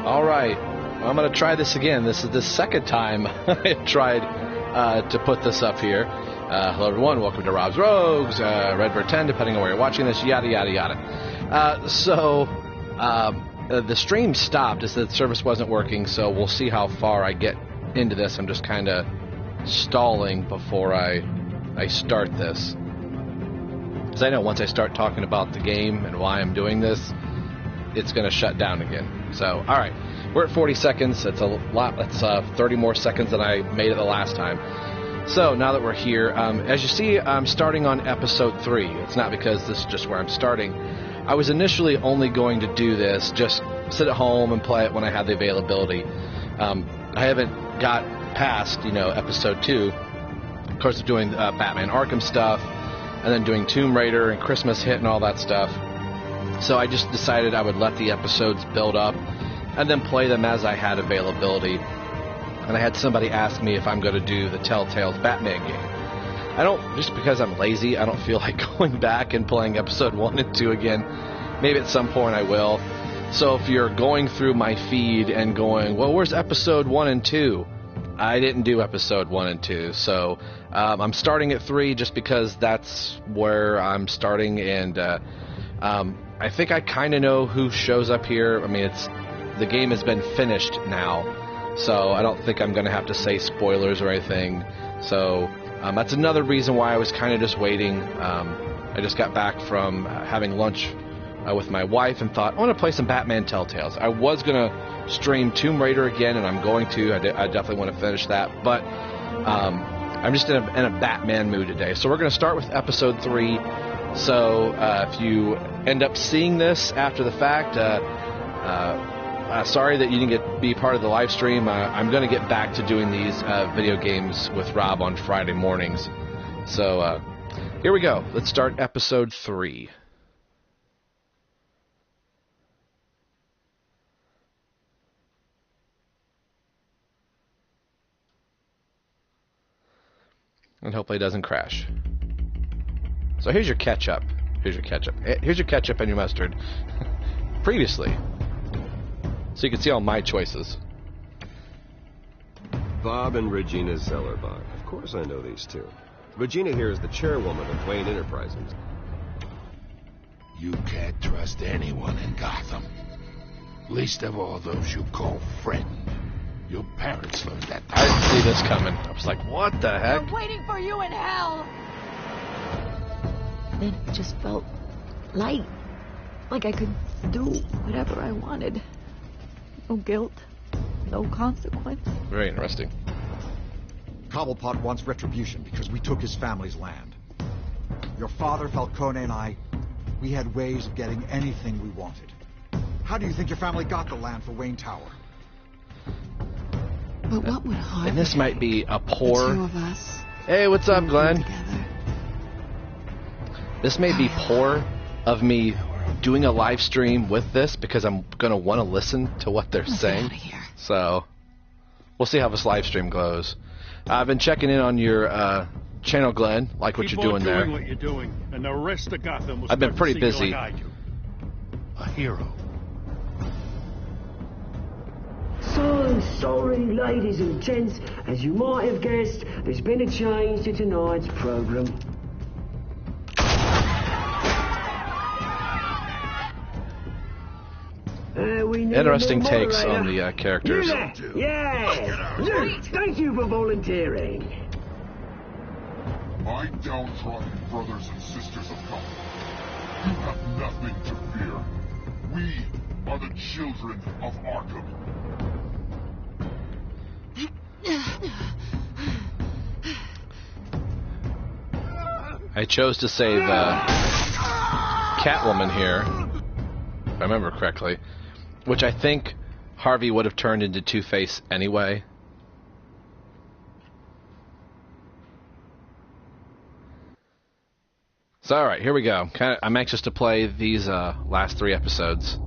All right, well, I'm going to try this again. This is the second time I've tried to put this up here. Hello, everyone. Welcome to Rob's Rogues, Redbird 10, depending on where you're watching this, yada, yada, yada. The stream stopped. It said the service wasn't working, so we'll see how far I get into this. I'm just kind of stalling before I start this. Because I know once I start talking about the game and why I'm doing this, it's going to shut down again. So, all right. We're at 40 seconds. It's a lot. That's 30 more seconds than I made it the last time. So, now that we're here, as you see, I'm starting on episode 3. It's not because this is just where I'm starting. I was initially only going to do this, just sit at home and play it when I had the availability. I haven't got past, episode 2. Of course, I'm doing Batman Arkham stuff, and then doing Tomb Raider and Christmas Hit and all that stuff. So I just decided I would let the episodes build up and then play them as I had availability. And I had somebody ask me if I'm going to do the Telltale Batman game. I don't, just because I'm lazy, I don't feel like going back and playing episode 1 and 2 again. Maybe at some point I will. So if you're going through my feed and going, well, where's episode 1 and 2? I didn't do episode 1 and 2. So I'm starting at 3 just because that's where I'm starting. And I think I kind of know who shows up here. I mean, the game has been finished now, so I don't think I'm going to have to say spoilers or anything. So that's another reason why I was kind of just waiting. I just got back from having lunch with my wife and thought, I want to play some Batman Telltales. I was going to stream Tomb Raider again, and I'm going to. I definitely want to finish that, but I'm just in a Batman mood today. So we're going to start with episode 3. So if you end up seeing this after the fact, sorry that you didn't be part of the live stream. I'm going to get back to doing these video games with Rob on Friday mornings. So here we go. Let's start episode 3. And hopefully it doesn't crash. So here's your ketchup. Here's your ketchup and your mustard. Previously. So you can see all my choices. Bob and Regina Zellerbach. Of course I know these two. Regina here is the chairwoman of Wayne Enterprises. You can't trust anyone in Gotham. Least of all those you call friend. Your parents learned that. I didn't see this coming. I was like, what the heck? They're waiting for you in hell! Then it just felt light. Like I could do whatever I wanted. No guilt. No consequence. Very interesting. Cobblepot wants retribution because we took his family's land. Your father, Falcone, and I, we had ways of getting anything we wanted. How do you think your family got the land for Wayne Tower? But what would harm? And this might be a poor... The two of us. Hey, what's up, Glenn? Together. This may be poor of me doing a live stream with this because I'm going to want to listen to what they're saying. Get out of here. So, we'll see how this live stream goes. I've been checking in on your channel, Glenn. Like what you're doing there. Keep on doing what you're doing, and the rest of Gotham will I've been start to pretty see you busy. like I do. A hero. So sorry, ladies and gents. As you might have guessed, there's been a change to tonight's program. Interesting takes on the characters. Yeah! Luke, thank you for volunteering. My downtrodden brothers and sisters of Gotham, you have nothing to fear. We are the children of Arkham. I chose to save Catwoman here, if I remember correctly, which I think Harvey would have turned into Two-Face anyway. So, alright, here we go. I'm anxious to play these last 3 episodes.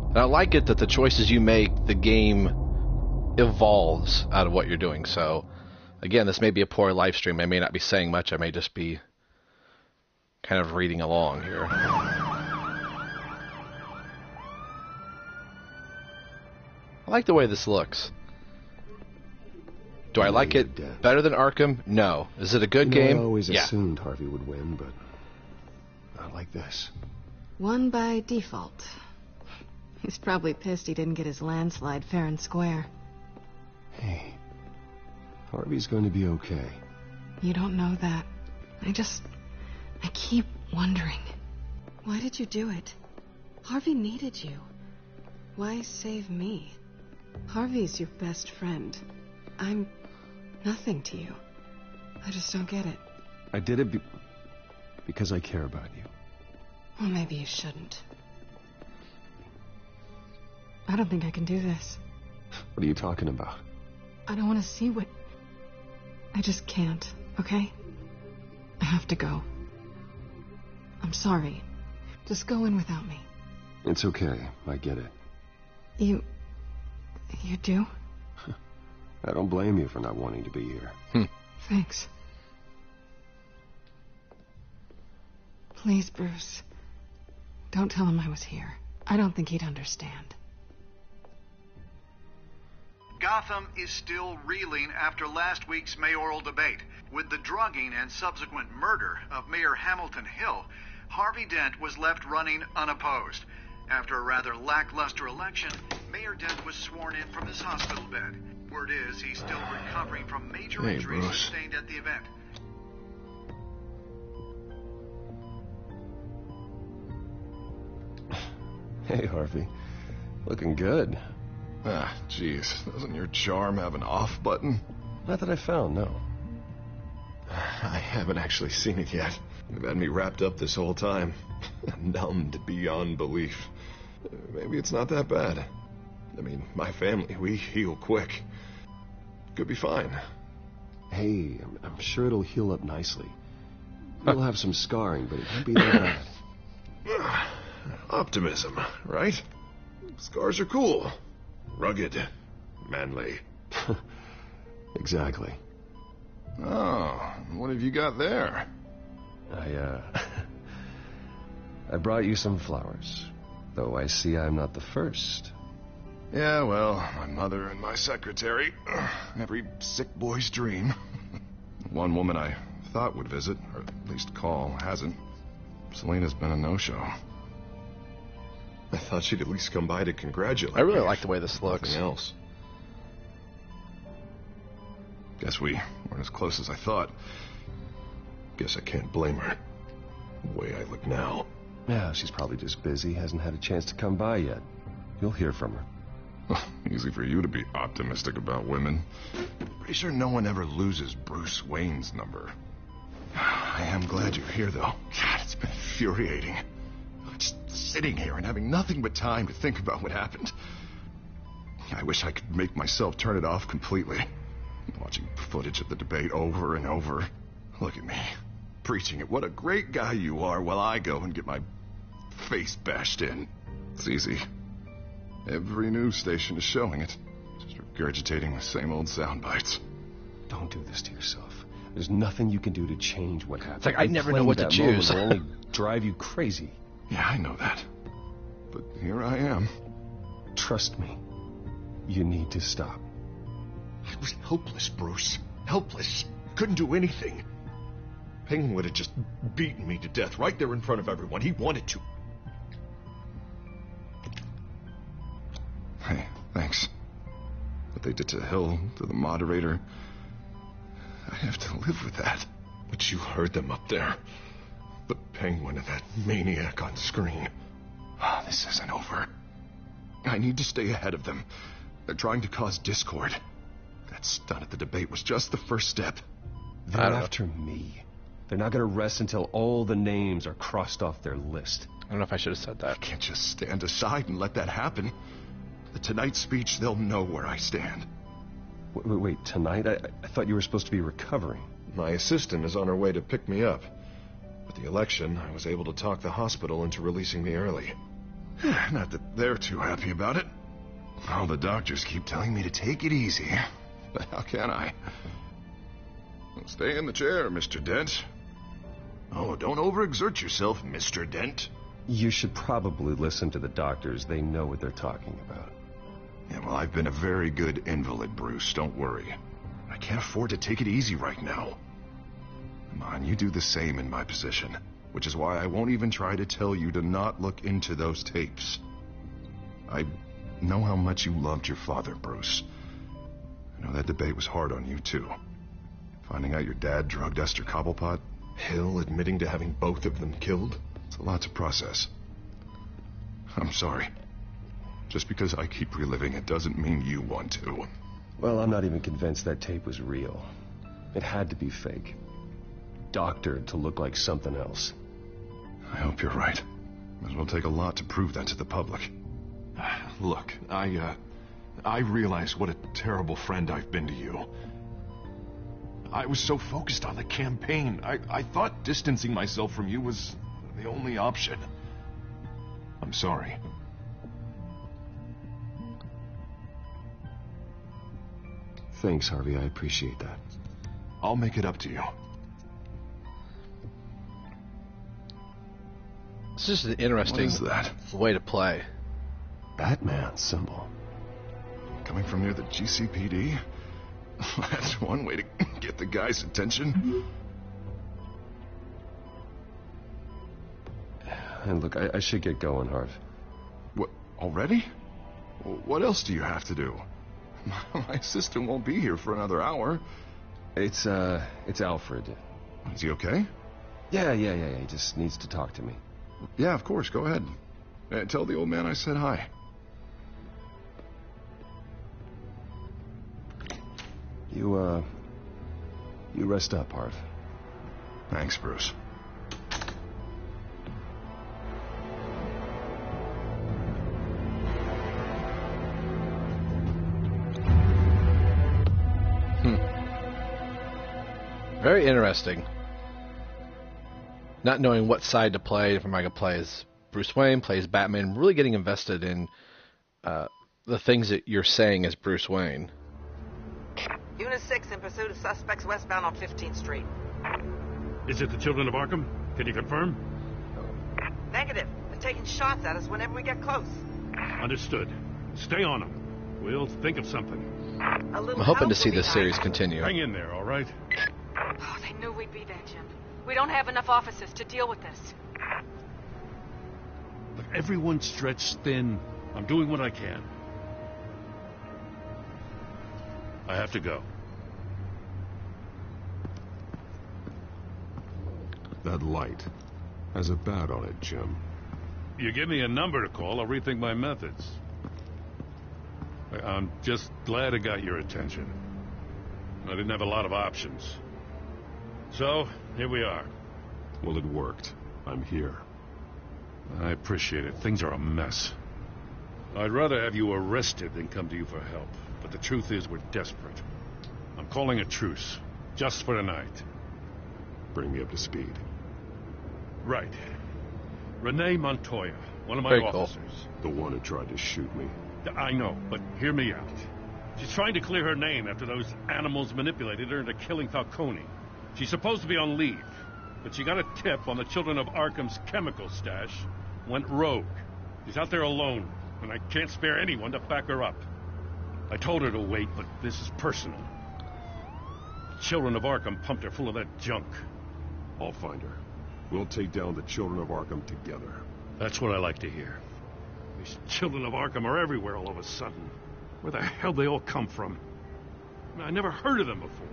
And I like it that the choices you make, the game evolves out of what you're doing. So, again, this may be a poor live stream. I may not be saying much. I may just be kind of reading along here. I like the way this looks. Do I like it better than Arkham? No. Is it a good game? I always Yeah. assumed Harvey would win, but not like this. Won by default. He's probably pissed he didn't get his landslide fair and square. Hey, Harvey's going to be okay. You don't know that. I keep wondering. Why did you do it? Harvey needed you. Why save me? Harvey's your best friend. I'm nothing to you. I just don't get it. I did it because I care about you. Well, maybe you shouldn't. I don't think I can do this. What are you talking about? I don't want to see what... I just can't, okay? I have to go. I'm sorry. Just go in without me. It's okay. I get it. You do? I don't blame you for not wanting to be here. Thanks. Please, Bruce. Don't tell him I was here. I don't think he'd understand. Gotham is still reeling after last week's mayoral debate. With the drugging and subsequent murder of Mayor Hamilton Hill, Harvey Dent was left running unopposed. After a rather lackluster election, Mayor Dent was sworn in from his hospital bed. Word is he's still recovering from major injuries sustained at the event. Hey, Harvey. Looking good. Ah, jeez. Doesn't your charm have an off button? Not that I found, no. I haven't actually seen it yet. You've had me wrapped up this whole time. Numbed beyond belief. Maybe it's not that bad. I mean, my family, we heal quick. Could be fine. Hey, I'm sure it'll heal up nicely. You'll have some scarring, but it won't be that bad. Optimism, right? Scars are cool. Rugged. Manly. Exactly. Oh, what have you got there? I brought you some flowers. Though I see I'm not the first. Yeah, well, my mother and my secretary. Every sick boy's dream. One woman I thought would visit, or at least call, hasn't. Selena's been a no-show. I thought she'd at least come by to congratulate me. I really like the way this looks. Nothing else. Guess we weren't as close as I thought. Guess I can't blame her. The way I look now. Yeah, she's probably just busy, hasn't had a chance to come by yet. You'll hear from her. Easy for you to be optimistic about women. Pretty sure no one ever loses Bruce Wayne's number. I am glad you're here, though. God, it's been infuriating. Just sitting here and having nothing but time to think about what happened. I wish I could make myself turn it off completely. Watching footage of the debate over and over. Look at me, preaching at what a great guy you are while I go and get my face bashed in. It's easy. Every news station is showing it. Just regurgitating the same old sound bites. Don't do this to yourself. There's nothing you can do to change what happened. It's like I never know what to choose. Will only drive you crazy. Yeah, I know that. But here I am. Trust me. You need to stop. I was helpless, Bruce. Helpless. Couldn't do anything. Penguin would have just beaten me to death right there in front of everyone. He wanted to. Hey, thanks. What they did to Hill, to the moderator, I have to live with that. But you heard them up there. The Penguin and that maniac on screen. This isn't over. I need to stay ahead of them. They're trying to cause discord. That stunt at the debate was just the first step. They're after me. They're not going to rest until all the names are crossed off their list. I don't know if I should have said that. I can't just stand aside and let that happen. At tonight's speech, they'll know where I stand. Wait, tonight? I thought you were supposed to be recovering. My assistant is on her way to pick me up. With the election, I was able to talk the hospital into releasing me early. Not that they're too happy about it. All the doctors keep telling me to take it easy. But how can I? Well, stay in the chair, Mr. Dent. Oh, don't overexert yourself, Mr. Dent. You should probably listen to the doctors. They know what they're talking about. Yeah, well, I've been a very good invalid, Bruce. Don't worry. I can't afford to take it easy right now. Come on, you do the same in my position. Which is why I won't even try to tell you to not look into those tapes. I know how much you loved your father, Bruce. I know that debate was hard on you, too. Finding out your dad drugged Esther Cobblepot, Hill admitting to having both of them killed. It's a lot to process. I'm sorry. Just because I keep reliving it doesn't mean you want to. Well, I'm not even convinced that tape was real. It had to be fake. Doctored to look like something else. I hope you're right. It will take a lot to prove that to the public. Look, I realize what a terrible friend I've been to you. I was so focused on the campaign. I thought distancing myself from you was the only option. I'm sorry. Thanks, Harvey. I appreciate that. I'll make it up to you. This is an interesting way to play. Batman symbol. Coming from near the GCPD? That's one way to get the guy's attention. And look, I should get going, Harv. What, already? What else do you have to do? My assistant won't be here for another hour. It's Alfred. Is he okay? Yeah. He just needs to talk to me. Yeah, of course. Go ahead. Tell the old man I said hi. You rest up, Harv. Thanks, Bruce. Very interesting. Not knowing what side to play, if I'm going to play as Bruce Wayne, play as Batman, really getting invested in the things that you're saying as Bruce Wayne. Unit 6 in pursuit of suspects westbound on 15th Street. Is it the Children of Arkham? Can you confirm? Negative. They're taking shots at us whenever we get close. Understood. Stay on them. We'll think of something. I'm hoping to see this series continue. Hang in there, all right? Oh, they knew we'd be there, Jim. We don't have enough officers to deal with this. Look, everyone's stretched thin. I'm doing what I can. I have to go. That light has a bat on it, Jim. You give me a number to call, I'll rethink my methods. I'm just glad it got your attention. I didn't have a lot of options. So, here we are. Well, it worked. I'm here. I appreciate it. Things are a mess. I'd rather have you arrested than come to you for help. But the truth is, we're desperate. I'm calling a truce. Just for tonight. Bring me up to speed. Right. Renee Montoya, one of my Very cool. officers. The one who tried to shoot me. I know, but hear me out. She's trying to clear her name after those animals manipulated her into killing Falcone. She's supposed to be on leave, but she got a tip on the Children of Arkham's chemical stash, went rogue. She's out there alone, and I can't spare anyone to back her up. I told her to wait, but this is personal. The Children of Arkham pumped her full of that junk. I'll find her. We'll take down the Children of Arkham together. That's what I like to hear. These Children of Arkham are everywhere all of a sudden. Where the hell they all come from? I never heard of them before.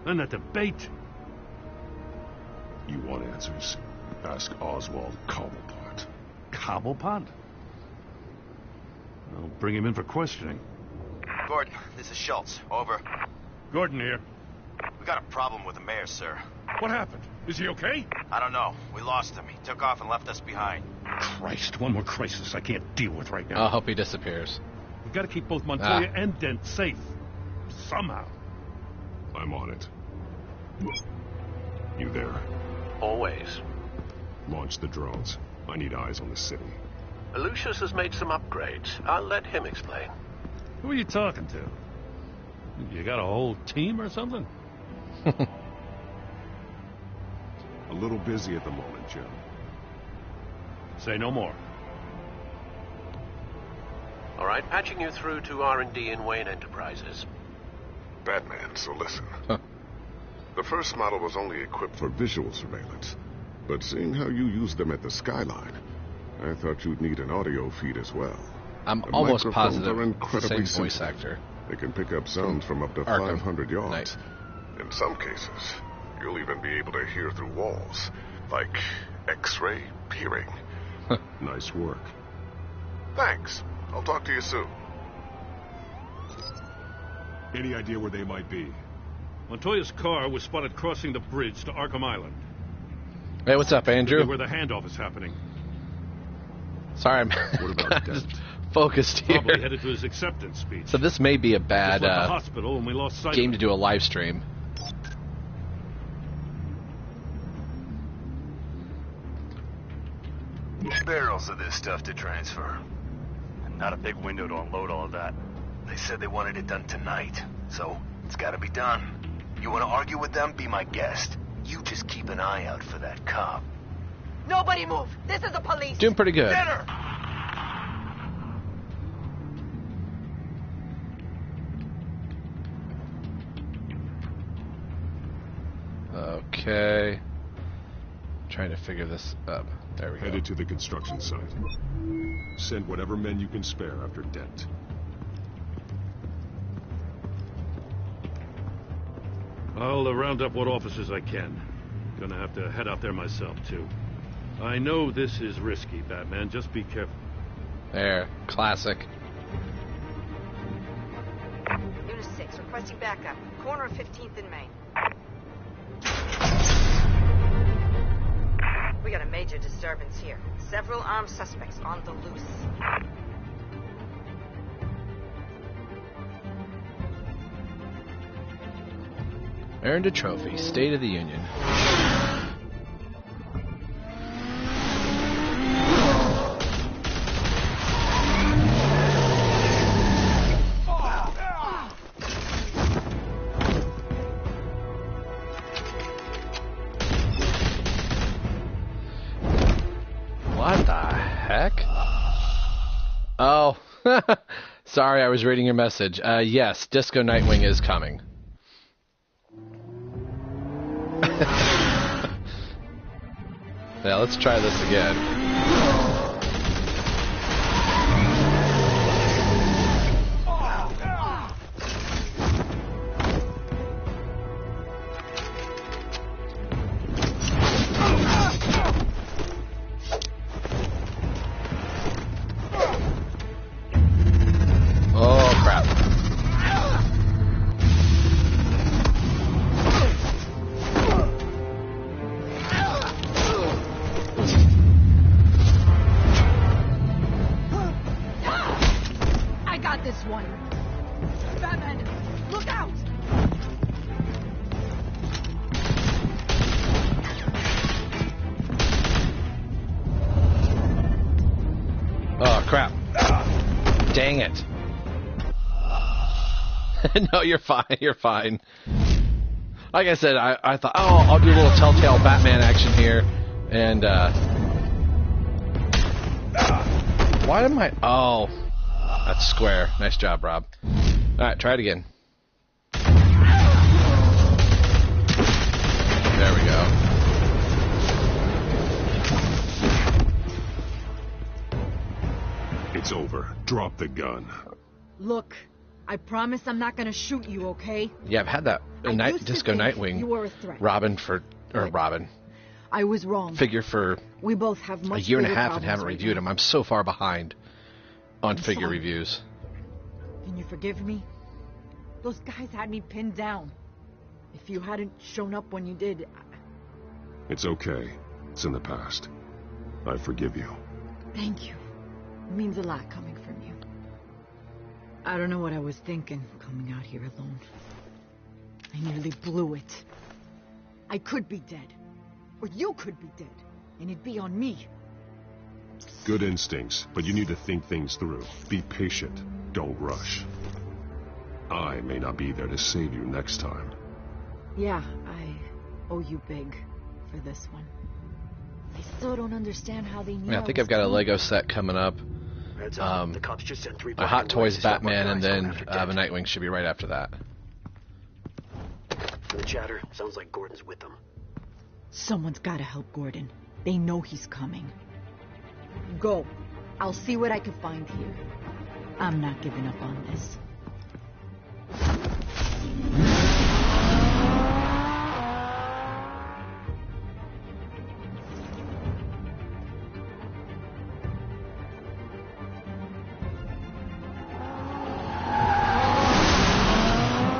Then that debate. You want answers? Ask Oswald Cobblepot. Cobblepot? I'll bring him in for questioning. Gordon, this is Schultz. Over. Gordon here. We got a problem with the mayor, sir. What happened? Is he okay? I don't know. We lost him. He took off and left us behind. Christ, one more crisis I can't deal with right now. I hope he disappears. We've got to keep both Montoya and Dent safe. Somehow. I'm on it. You there? Always. Launch the drones. I need eyes on the city. Lucius has made some upgrades. I'll let him explain. Who are you talking to? You got a whole team or something? A little busy at the moment, Jim. Say no more. All right, patching you through to R&D in Wayne Enterprises. Batman, so listen. The first model was only equipped for visual surveillance. But seeing how you use them at the skyline, I thought you'd need an audio feed as well. I'm The almost microphones positive are it's the incredibly same voice sensitive. actor. They can pick up sounds from up to Arkham 500 yards. Knight. In some cases, you'll even be able to hear through walls, like X-ray peering. Nice work. Thanks. I'll talk to you soon. Any idea where they might be? Montoya's car was spotted crossing the bridge to Arkham Island. Hey, what's up, Andrew? Where the handoff is happening. Sorry, I'm What about just focused here. Probably headed to his acceptance speech. So this may be a bad Just left the hospital and we lost sight game of to do a live stream. Barrels of this stuff to transfer. And not a big window to unload all of that. They said they wanted it done tonight, so it's gotta be done. You wanna argue with them? Be my guest. You just keep an eye out for that cop. Nobody move. This is the police. Doing pretty good. Dinner! Okay. Trying to figure this up. There we go. Headed to the construction site. Send whatever men you can spare after Dent. I'll round up what officers I can. Gonna have to head out there myself, too. I know this is risky, Batman. Just be careful. There. Classic. Unit 6, requesting backup. Corner of 15th and Main. We got a major disturbance here. Several armed suspects on the loose. Earned a trophy. State of the Union. What the heck? Oh, sorry, I was reading your message. Yes, Disco Nightwing is coming. Yeah, let's try this again. Oh, crap. I got this one. Batman, look out! Oh, crap. Dang it. No, you're fine. You're fine. Like I said, I thought, oh, I'll do a little Telltale Batman action here. And, why am I... Oh, that's square. Nice job, Rob. Alright, try it again. There we go. It's over. Drop the gun. Look, I promise I'm not gonna shoot you, okay? Yeah, I've had that Disco Nightwing you were a threat. Robin for... Or Robin. I was wrong. Figure for We both have much a year and a bigger half and problems haven't right reviewed now. them. I'm so far behind on I'm figure sorry. reviews. Can you forgive me? Those guys had me pinned down. If you hadn't shown up when you did, It's okay. It's in the past. I forgive you. thank you. It means a lot coming from you. I don't know what I was thinking coming out here alone. I nearly blew it. I could be dead. Or you could be dead. And it'd be on me. Good instincts, but you need to think things through. Be patient. Don't rush. I may not be there to save you next time. Yeah, I owe you big for this one. I still don't understand how they knew. Yeah, I think I've got a Lego set coming up Heads up. The cops just sent 3 my Hot Toys Batman, and then the Nightwing should be right after that. For the chatter, sounds like Gordon's with them. Someone's gotta help Gordon. They know he's coming. Go. I'll see what I can find here. I'm not giving up on this.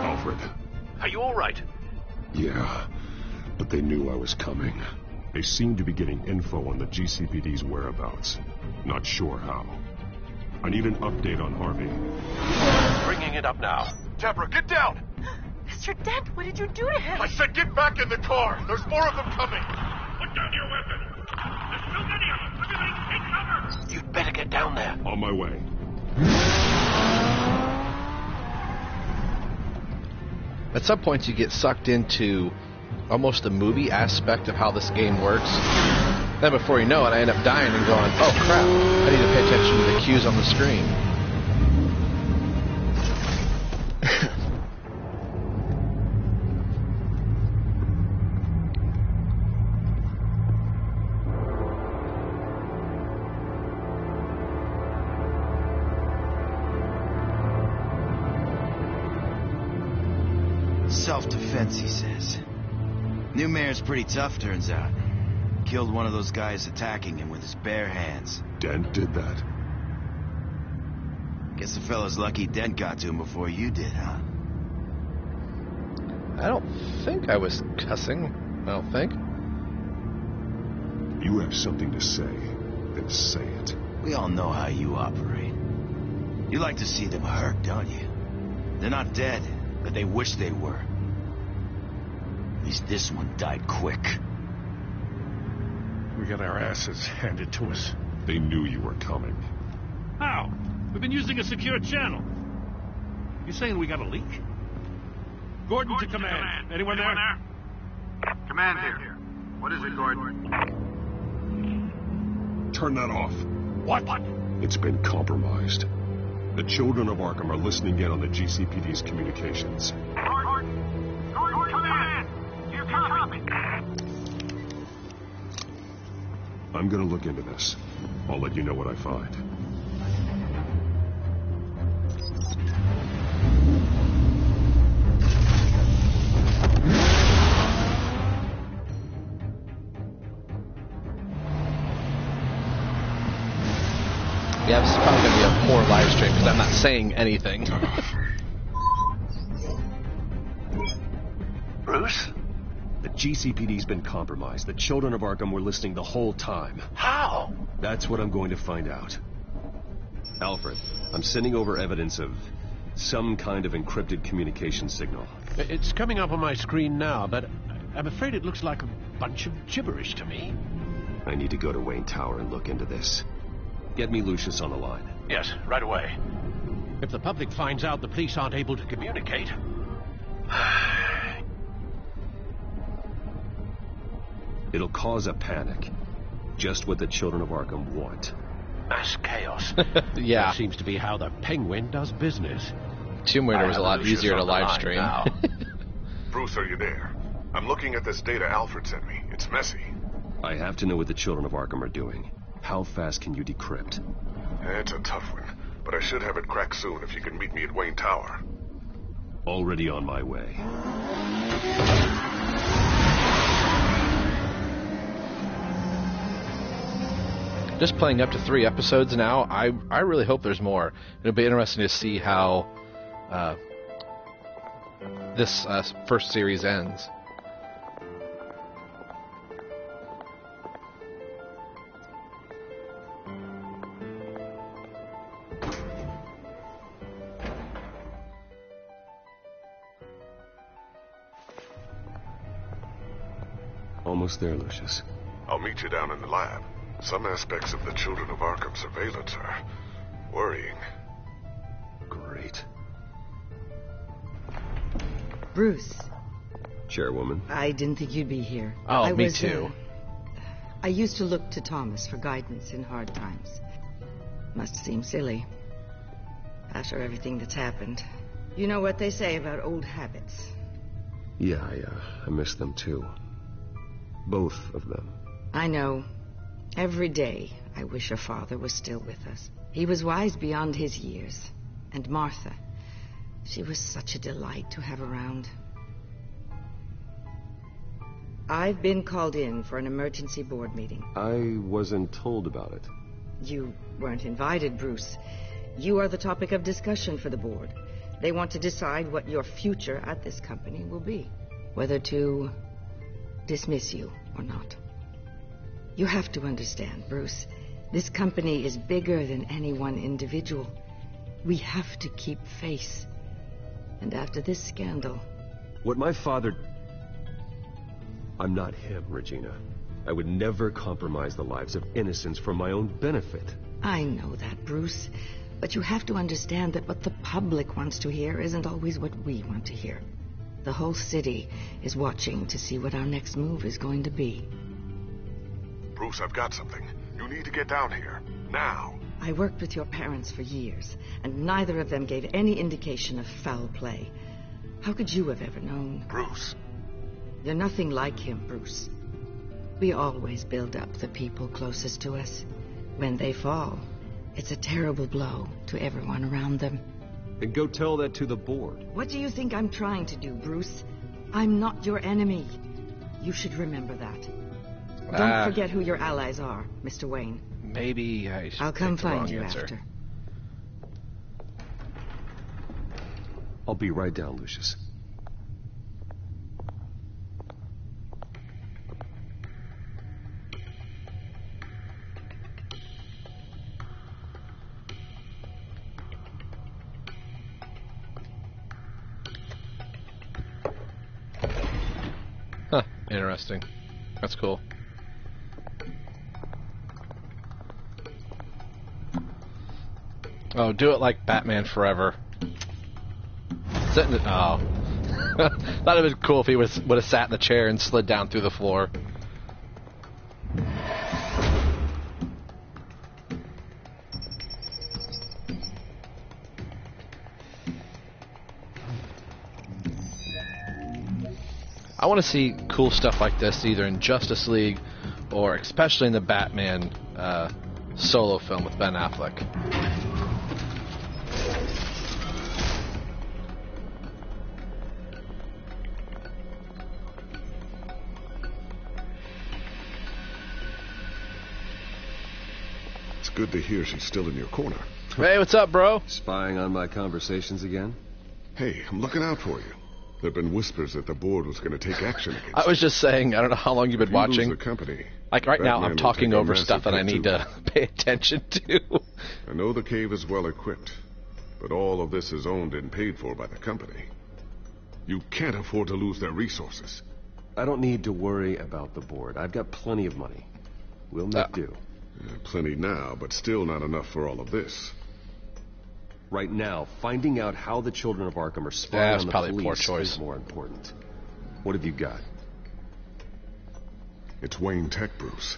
Alfred. Are you all right? Yeah, but they knew I was coming. They seem to be getting info on the GCPD's whereabouts. Not sure how. I need an update on Harvey. Bringing it up now. Deborah, get down! Mr. Dent, what did you do to him? I said get back in the car! There's more of them coming! Put down your weapon! There's too many of them! Everybody take cover! You'd better get down there. On my way. At some points, you get sucked into almost the movie aspect of how this game works. Then before you know it, I end up dying and going, oh crap, I need to pay attention to the cues on the screen. Self-defense, he says. New mayor's pretty tough, turns out. Killed one of those guys attacking him with his bare hands. Dent did that. Guess the fella's lucky Dent got to him before you did, huh? I don't think I was cussing. I don't think. You have something to say, then say it. We all know how you operate. You like to see them hurt, don't you? They're not dead, but they wish they were. At least this one died quick. We got our asses handed to us. They knew you were coming. How? We've been using a secure channel. You saying we got a leak? Gordon to command. Anyone there? Command here. What is it, Gordon? Turn that off. What? It's been compromised. The children of Arkham are listening in on the GCPD's communications. Gordon, command. You copy. I'm gonna look into this. I'll let you know what I find. Yeah, this is probably going to be a poor live stream because I'm not saying anything. Bruce? The GCPD's been compromised. The children of Arkham were listening the whole time. How? That's what I'm going to find out. Alfred, I'm sending over evidence of some kind of encrypted communication signal. It's coming up on my screen now, but I'm afraid it looks like a bunch of gibberish to me. I need to go to Wayne Tower and look into this. Get me Lucius on the line. Yes, right away. If the public finds out the police aren't able to communicate... It'll cause a panic. Just what the children of Arkham want. Mass chaos. Yeah. That seems to be how the Penguin does business. Tomb Raider was a lot easier to live stream. Bruce, are you there? I'm looking at this data Alfred sent me. It's messy. I have to know what the children of Arkham are doing. How fast can you decrypt? It's a tough one, but I should have it cracked soon if you can meet me at Wayne Tower. Already on my way. Just playing up to 3 episodes now, I really hope there's more. It'll be interesting to see how this first series ends. Almost there, Lucius. I'll meet you down in the lab. Some aspects of the Children of Arkham surveillance are worrying. Great. Bruce. Chairwoman. I didn't think you'd be here. Oh, me too. I used to look to Thomas for guidance in hard times. Must seem silly. After everything that's happened. You know what they say about old habits. Yeah, I miss them too. Both of them. I know. Every day, I wish your father was still with us. He was wise beyond his years. And Martha, she was such a delight to have around. I've been called in for an emergency board meeting. I wasn't told about it. You weren't invited, Bruce. You are the topic of discussion for the board. They want to decide what your future at this company will be. Whether to dismiss you or not. You have to understand, Bruce. This company is bigger than any one individual. We have to keep face. And after this scandal... What my father... I'm not him, Regina. I would never compromise the lives of innocents for my own benefit. I know that, Bruce. But you have to understand that what the public wants to hear isn't always what we want to hear. The whole city is watching to see what our next move is going to be. Bruce, I've got something. You need to get down here. Now. I worked with your parents for years, and neither of them gave any indication of foul play. How could you have ever known? Bruce. You're nothing like him, Bruce. We always build up the people closest to us. When they fall, it's a terrible blow to everyone around them. And go tell that to the board. What do you think I'm trying to do, Bruce? I'm not your enemy. You should remember that. Don't forget who your allies are, Mr. Wayne. Maybe I'll come find you after. I'll be right down, Lucius. Huh, interesting. That's cool. Oh, do it like Batman Forever. Sitting it. Oh. Thought it would be cool if he would have sat in the chair and slid down through the floor. I want to see cool stuff like this either in Justice League or especially in the Batman solo film with Ben Affleck. It's good to hear she's still in your corner. Hey, what's up, bro? Spying on my conversations again? Hey, I'm looking out for you. There have been whispers that the board was going to take action against I was just saying, I don't know how long you've been watching. The company, like right now, I'm talking over stuff that I need to pay attention to. I know the cave is well equipped, but all of this is owned and paid for by the company. You can't afford to lose their resources. I don't need to worry about the board. I've got plenty of money. We'll make do. Plenty now, but still not enough for all of this. Right now, finding out how the children of Arkham are spying on the police is more important. What have you got? It's Wayne Tech, Bruce.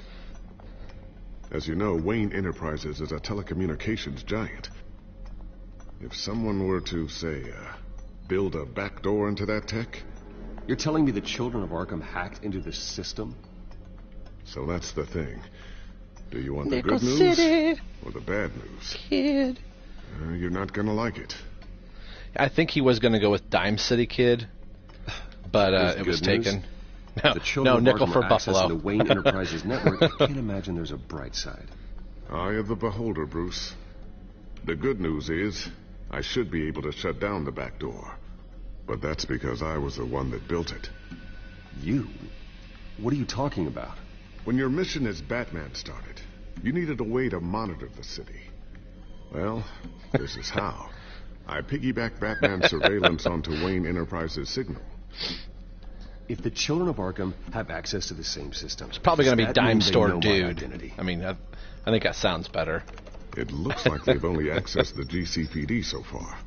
As you know, Wayne Enterprises is a telecommunications giant. If someone were to, say, build a backdoor into that tech... You're telling me the children of Arkham hacked into this system? So that's the thing. Do you want the Nickel good news City. Or the bad news? Kid. You're not gonna like it. I think he was going to go with Dime City Kid, but it was taken. No, Nickel for Buffalo. The Wayne Enterprises network. I can't imagine there's a bright side. Eye of the beholder, Bruce. The good news is, I should be able to shut down the back door. But that's because I was the one that built it. You? What are you talking about? When your mission as Batman started, you needed a way to monitor the city. Well, this is how. I piggybacked Batman's surveillance onto Wayne Enterprises' signal. If the children of Arkham have access to the same system... It's probably going to be Dime Store Dude. I mean, I think that sounds better. It looks like they've only accessed the GCPD so far.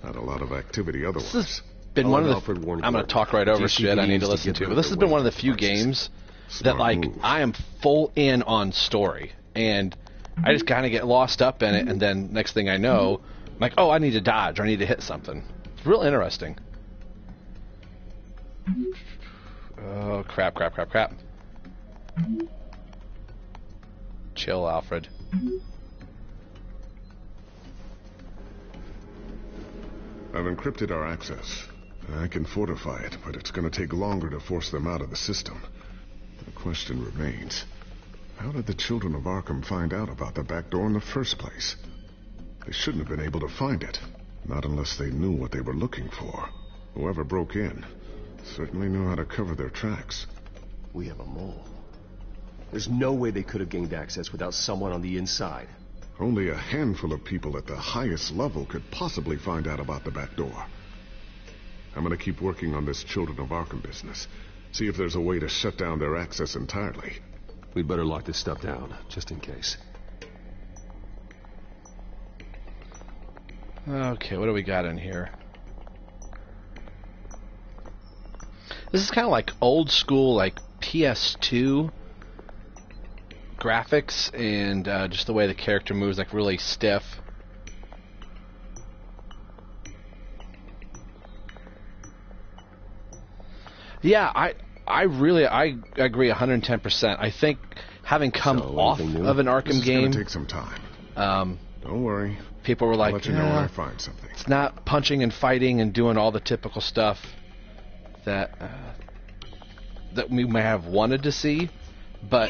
Not a lot of activity otherwise. This has been one of the... I'm going to talk right over shit I need to listen to. But this has been one of the few games that, like, I am full in on story. And I just kind of get lost up in it, and then next thing I know, I'm like, oh, I need to dodge, or I need to hit something. It's real interesting. Oh, crap. Chill, Alfred. I've encrypted our access. I can fortify it, but it's going to take longer to force them out of the system. The question remains, how did the children of Arkham find out about the back door in the first place? They shouldn't have been able to find it, not unless they knew what they were looking for. Whoever broke in certainly knew how to cover their tracks. We have a mole. There's no way they could have gained access without someone on the inside. Only a handful of people at the highest level could possibly find out about the back door. I'm gonna keep working on this Children of Arkham business. See if there's a way to shut down their access entirely. We'd better lock this stuff down, just in case. Okay, what do we got in here? This is kind of like old school, like PS2 graphics, and just the way the character moves, like really stiff. Yeah, I really agree 110%. I think having come off of an Arkham game, take some time. Don't worry. People were like, I'll let you know when I find something. It's not punching and fighting and doing all the typical stuff that we may have wanted to see, but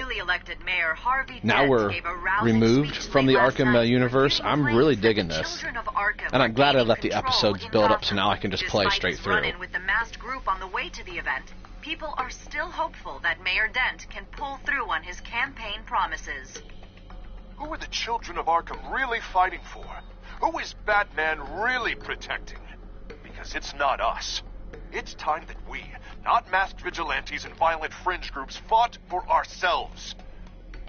now we're removed from the Arkham universe. I'm really digging this, and I'm glad I let the episodes build up so now I can just play straight through. With the masked group on the way to the event, people are still hopeful that Mayor Dent can pull through on his campaign promises. Who are the children of Arkham really fighting for? Who is Batman really protecting? Because it's not us. It's time that we, not masked vigilantes and violent fringe groups, fought for ourselves.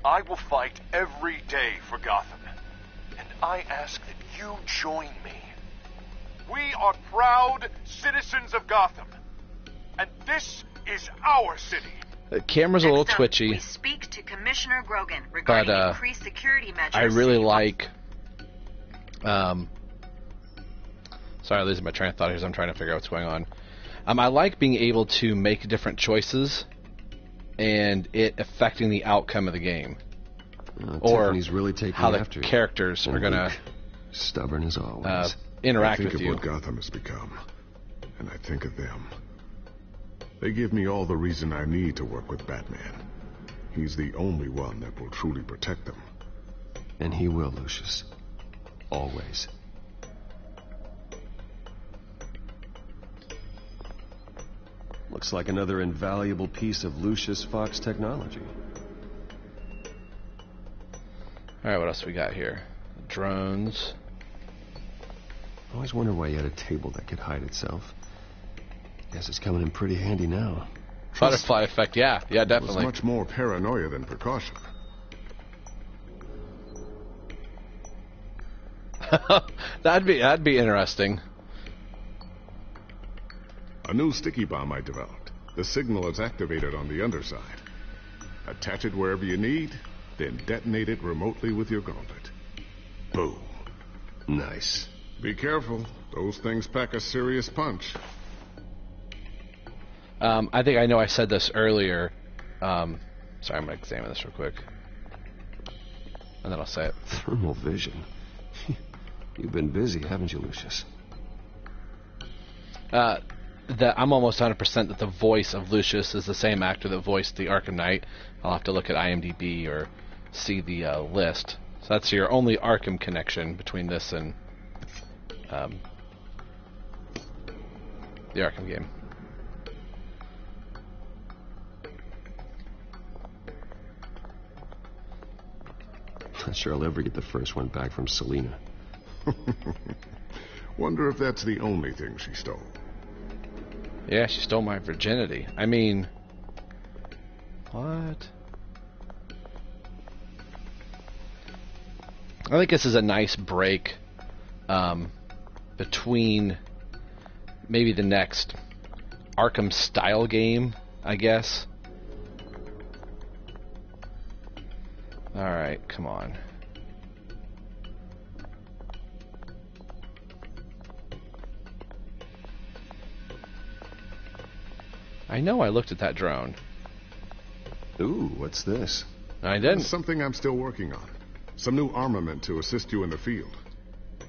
I will fight every day for Gotham. And I ask that you join me. We are proud citizens of Gotham. And this is our city. The camera's a little twitchy, we speak to Commissioner Grogan regarding but increased security measures. I really like... sorry, I'm losing my train of thought here as I'm trying to figure out what's going on. I like being able to make different choices and it affecting the outcome of the game. Or really how the characters are going to stubborn as always. Interact with you. I think of what Gotham has become, and I think of them. They give me all the reason I need to work with Batman. He's the only one that will truly protect them. And he will, Lucius. Always. Looks like another invaluable piece of Lucius Fox technology. Alright, what else we got here? Drones. I always wondered why you had a table that could hide itself. Guess it's coming in pretty handy now. Butterfly effect, yeah, definitely. It was much more paranoia than precaution. that'd be interesting. A new sticky bomb I developed. The signal is activated on the underside. Attach it wherever you need, then detonate it remotely with your gauntlet. Boom. Nice. Be careful. Those things pack a serious punch. I think I know I said this earlier. Sorry, I'm going to examine this real quick. And then I'll say it. Thermal vision. You've been busy, haven't you, Lucius? That I'm almost 100% that the voice of Lucius is the same actor that voiced the Arkham Knight. I'll have to look at IMDb or see the list. So that's your only Arkham connection between this and the Arkham game. Not sure I'll ever get the first one back from Selina. Wonder if that's the only thing she stole. Yeah, she stole my virginity. I mean, what? I think this is a nice break between maybe the next Arkham style game, I guess. Alright, come on. I know I looked at that drone. Ooh, what's this? I didn't. It's something I'm still working on. Some new armament to assist you in the field.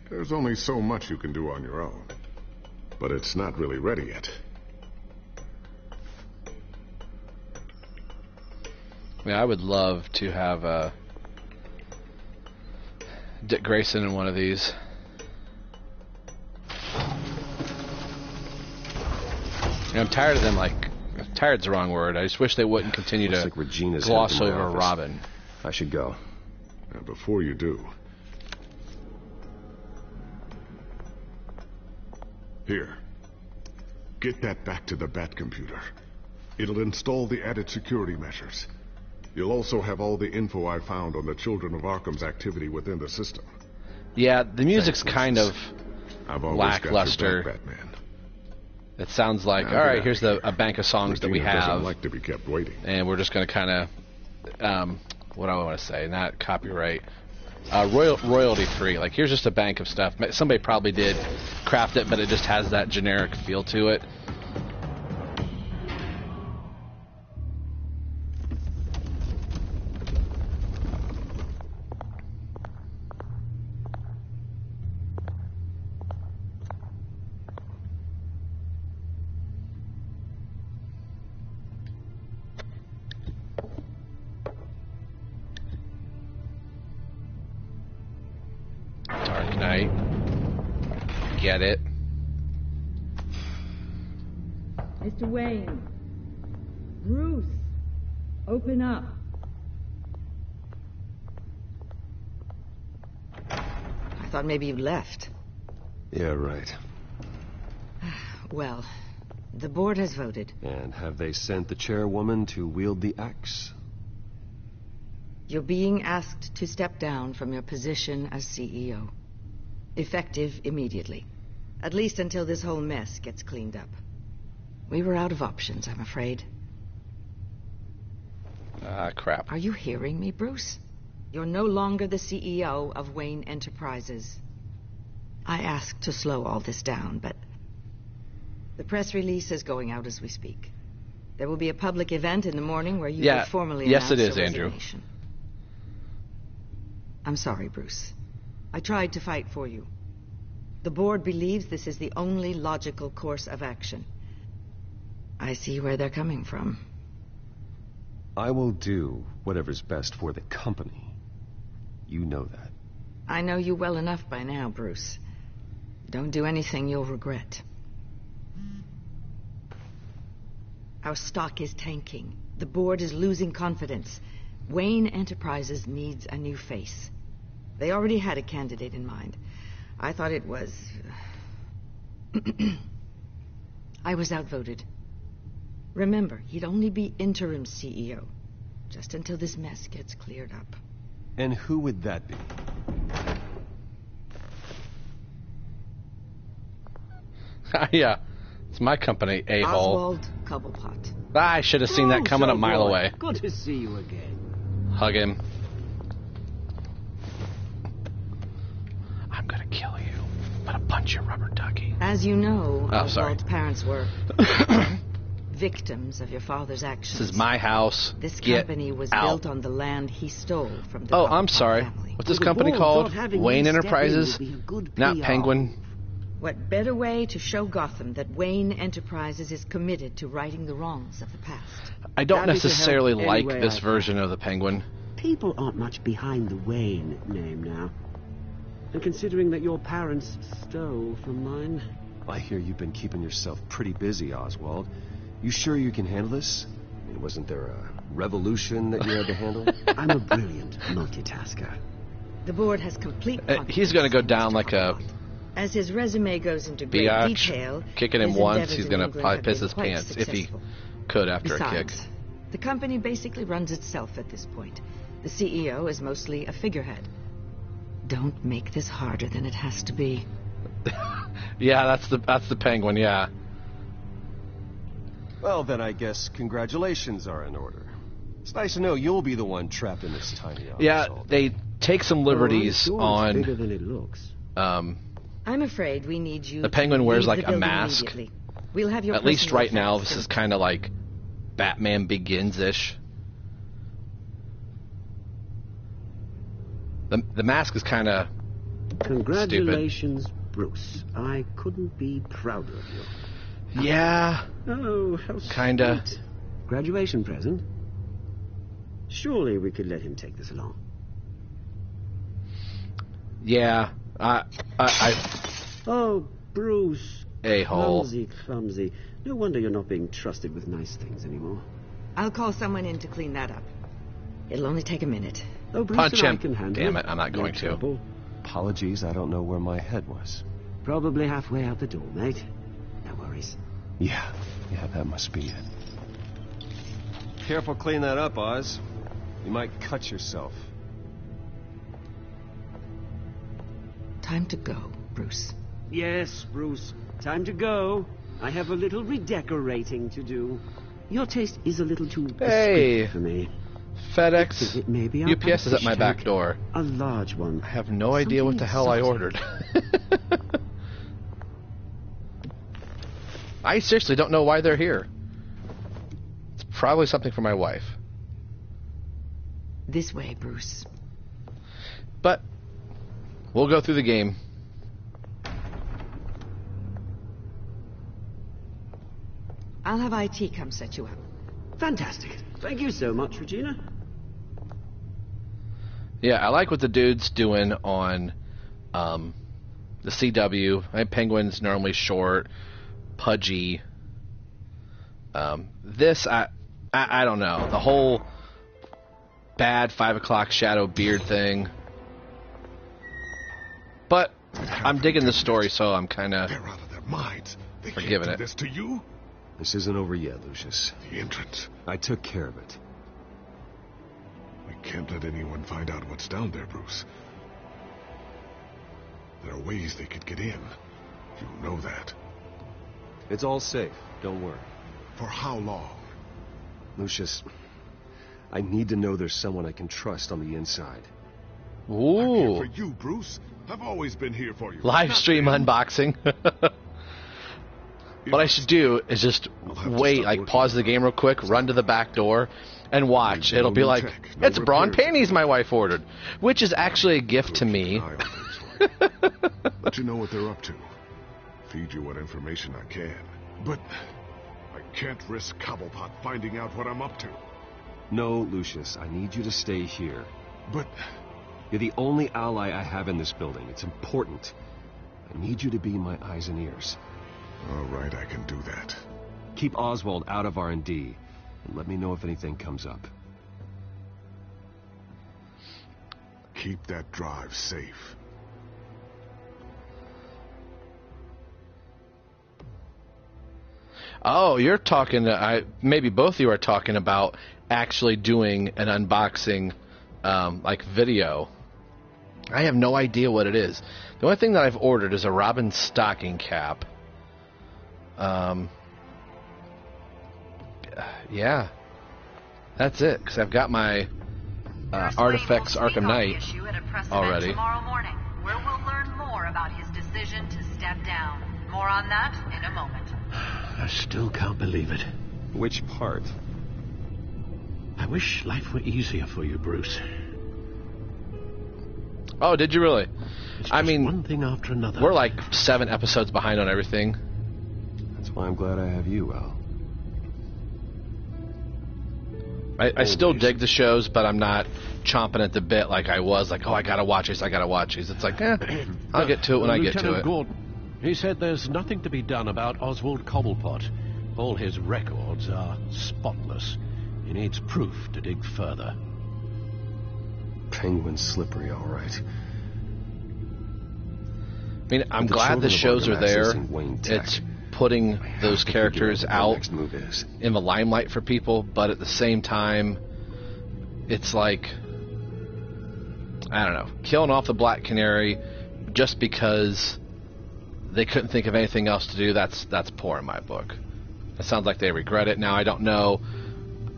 There's only so much you can do on your own. But it's not really ready yet. Yeah, I would love to have Dick Grayson in one of these. I'm tired of them, tired's the wrong word. I just wish they wouldn't continue to Regina's gloss headed to my over office. Robin. I should go. And before you do... Here. Get that back to the Bat computer. It'll install the added security measures. You'll also have all the info I found on the Children of Arkham's activity within the system. Yeah, the music's kind of I've always got your lackluster. back, Batman. It sounds like, Now all get right, out here's of a bank of songs that we Regina doesn't have, like to be kept waiting. and we're just going to kind of, what do I want to say? Not copyright, royalty-free. Like, here's just a bank of stuff. Somebody probably did craft it, but it just has that generic feel to it. Dark Knight. Get it. Mr. Wayne. Bruce. Open up. I thought maybe you left. Yeah, right. Well, the board has voted. And have they sent the chairwoman to wield the axe? You're being asked to step down from your position as CEO. Effective immediately. At least until this whole mess gets cleaned up. We were out of options, I'm afraid. Ah, crap. Are you hearing me, Bruce? You're no longer the CEO of Wayne Enterprises. I asked to slow all this down, but the press release is going out as we speak. There will be a public event in the morning where you will formally yes, announce it is, your Andrew. resignation. I'm sorry, Bruce. I tried to fight for you. The board believes this is the only logical course of action. I see where they're coming from. I will do whatever's best for the company. You know that. I know you well enough by now, Bruce. Don't do anything you'll regret. Our stock is tanking. The board is losing confidence. Wayne Enterprises needs a new face. They already had a candidate in mind. I thought it was... I was outvoted. Remember, he'd only be interim CEO, just until this mess gets cleared up. And who would that be? Yeah, it's my company, a-hole. Oswald Cobblepot. I should have seen that coming a mile away. Good to see you again. Hug him. I'm gonna kill you. I'm gonna punch you, rubber ducky. As you know, Oh, sorry. Oswald's parents were victims of your father's actions. This is my house. This Get company was out. built on the land he stole from the Oh, Cobblepot I'm sorry. family. What's this The company board called? thought having Wayne you step in Enterprises? would be a good Not PR. Penguin. What better way to show Gotham that Wayne Enterprises is committed to righting the wrongs of the past? I don't Happy to help necessarily like any way this I version of the Penguin. People aren't much behind the Wayne name now. And considering that your parents stole from mine... I hear you've been keeping yourself pretty busy, Oswald. You sure you can handle this? I mean, wasn't there a revolution that you had to handle? I'm a brilliant multitasker. The board has complete confidence. He's gonna go down like a As his resume goes into great biatch. detail, Kicking him his once, endeavors he's in gonna England probably have piss been his quite pants if he successful. could after a kick. Besides, the company basically runs itself at this point. The CEO is mostly a figurehead. Don't make this harder than it has to be. Yeah, that's the Penguin. Yeah. Well, then I guess congratulations are in order. It's nice to know you'll be the one trapped in this tiny office. Yeah, they take some liberties Oh, it's bigger on. than it looks. I'm afraid we need you. The Penguin to wears leave like the a building mask. immediately. We'll have your At least personal right now, effects this is kind of like Batman Begins-ish. The mask is kind of Congratulations, stupid. Bruce. I couldn't be prouder of you. Yeah. Oh, how kinda. sweet. Graduation present? Surely we could let him take this along. Yeah. Oh, Bruce. A-hole. Clumsy. No wonder you're not being trusted with nice things anymore. I'll call someone in to clean that up. It'll only take a minute. Oh, Bruce Punch and I him. can handle Damn it, I'm not going to. trouble. Apologies, I don't know where my head was. Probably halfway out the door, mate. No worries. Yeah, that must be it. Careful clean that up, Oz. You might cut yourself. Time to go, Bruce. Yes, Bruce. Time to go. I have a little redecorating to do. Your taste is a little too Hey. for me. FedEx, Maybe UPS is at my back door. A large one. I have no idea what the hell I ordered. I seriously don't know why they're here. It's probably something for my wife. This way, Bruce. But we'll go through the game. I'll have IT come set you up. Fantastic. Thank you so much, Regina. Yeah, I like what the dude's doing on the CW. Penguin's normally short, pudgy. This, I don't know. The whole bad 5 o'clock shadow beard thing. But I'm digging the story, so I'm kind of forgiving it. This to you? This isn't over yet, Lucius. The entrance. I took care of it. We can't let anyone find out what's down there, Bruce. There are ways they could get in. You know that. It's all safe. Don't worry. For how long? Lucius, I need to know there's someone I can trust on the inside. Ooh. I'm here for you, Bruce. I've always been here for you. Live stream unboxing. What I should do is just wait, like pause the game real quick, run to the back door, and watch. It'll be like, it's brawn panties my wife ordered, which is actually a gift to me. Let you know what they're up to. Feed you what information I can. But I can't risk Cobblepot finding out what I'm up to. No, Lucius, I need you to stay here. But you're the only ally I have in this building. It's important. I need you to be my eyes and ears. All right, I can do that. Keep Oswald out of R&D, and let me know if anything comes up. Keep that drive safe. Oh, you're talking, maybe both of you are talking about actually doing an unboxing, like video. I have no idea what it is. The only thing that I've ordered is a Robin stocking cap. Yeah, that's it. Because I've got my Artifacts Arkham Knight already. Tomorrow morning, where we'll learn more about his decision to step down. More on that in a moment. I still can't believe it. Which part? I wish life were easier for you, Bruce. Oh, did you really? I mean, one thing after another. We're like 7 episodes behind on everything. That's why I'm glad I have you, Al. I still dig the shows, but I'm not chomping at the bit like I was. Like, oh, I gotta watch these. It's like, I'll get to it when I get to Lieutenant it. Gordon, he said there's nothing to be done about Oswald Cobblepot. All his records are spotless. He needs proof to dig further. Penguin's slippery, all right. I mean, I'm glad the shows are there. It's putting those characters out in the limelight for people, but at the same time, it's like, I don't know, killing off the Black Canary just because they couldn't think of anything else to do, that's poor in my book. It sounds like they regret it. Now, I don't know.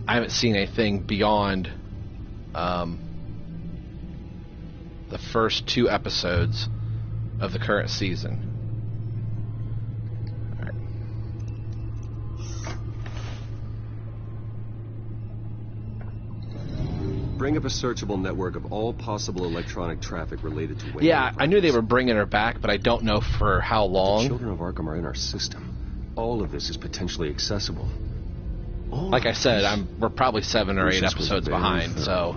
I haven't seen anything beyond the first 2 episodes of the current season. All right. Bring up a searchable network of all possible electronic traffic related to Wayne. Yeah, I knew they were bringing her back, but I don't know for how long. The children of Arkham are in our system. All of this is potentially accessible. Like I said, we're probably 7 or 8 episodes behind, so...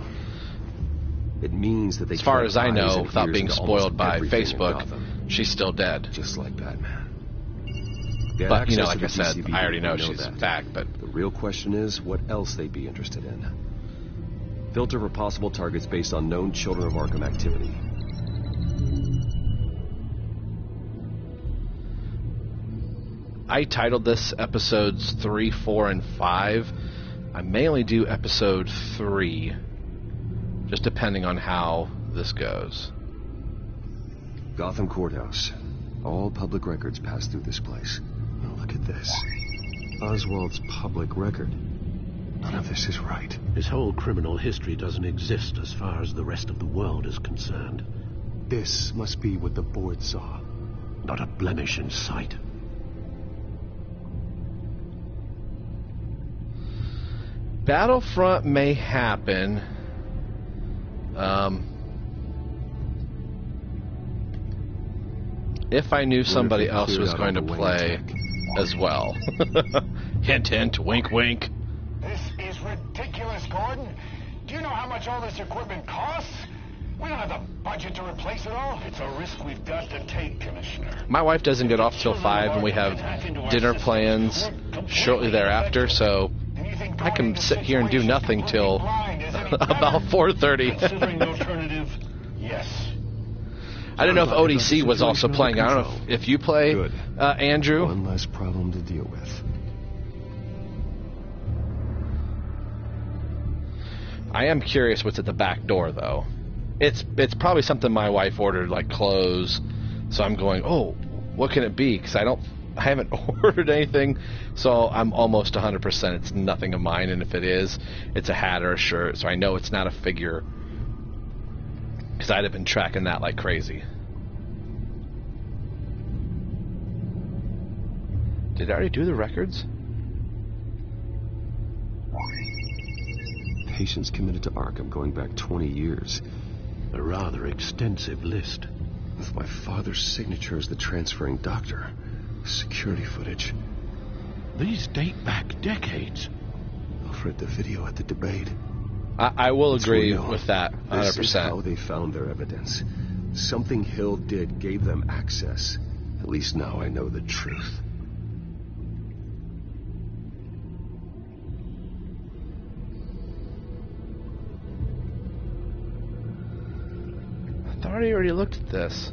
It means that they as far as I know, and without being spoiled by everything in Facebook, Gotham. she's still dead. Just like Batman. But, you know, like access to I the said, GCPD, I already know we she's that. back, but... The real question is, what else they'd be interested in. Filter for possible targets based on known Children of Arkham activity. I titled this episodes 3, 4, and 5. I may only do episode 3, just depending on how this goes. Gotham Courthouse. All public records pass through this place. Now look at this. Oswald's public record. None of this is right. His whole criminal history doesn't exist as far as the rest of the world is concerned. This must be what the board saw. Not a blemish in sight. Battlefront may happen. If I knew somebody else was going to play as well. Hint, hint, wink, wink. This is ridiculous, Gordon. Do you know how much all this equipment costs? We don't have the budget to replace it all. It's a risk we've got to take, Commissioner. My wife doesn't get off till 5, and we have dinner plans shortly thereafter, so I can sit here and do nothing till about 4:30. Considering the alternative, yes. I don't know if ODC was also playing. I don't know if you play, Andrew. One less problem to deal with. I am curious what's at the back door, though. It's probably something my wife ordered, like clothes. So I'm going, oh, what can it be? Because I haven't ordered anything, so I'm almost 100% it's nothing of mine. And if it is, it's a hat or a shirt. So I know it's not a figure. Because I'd have been tracking that like crazy. Did I already do the records? Patients committed to Arkham going back 20 years. A rather extensive list. With my father's signature as the transferring doctor. Security footage. These date back decades. I've read the video at the debate. I will agree with that 100%. This is how they found their evidence. Something Hill did gave them access. At least now I know the truth. I thought I already looked at this.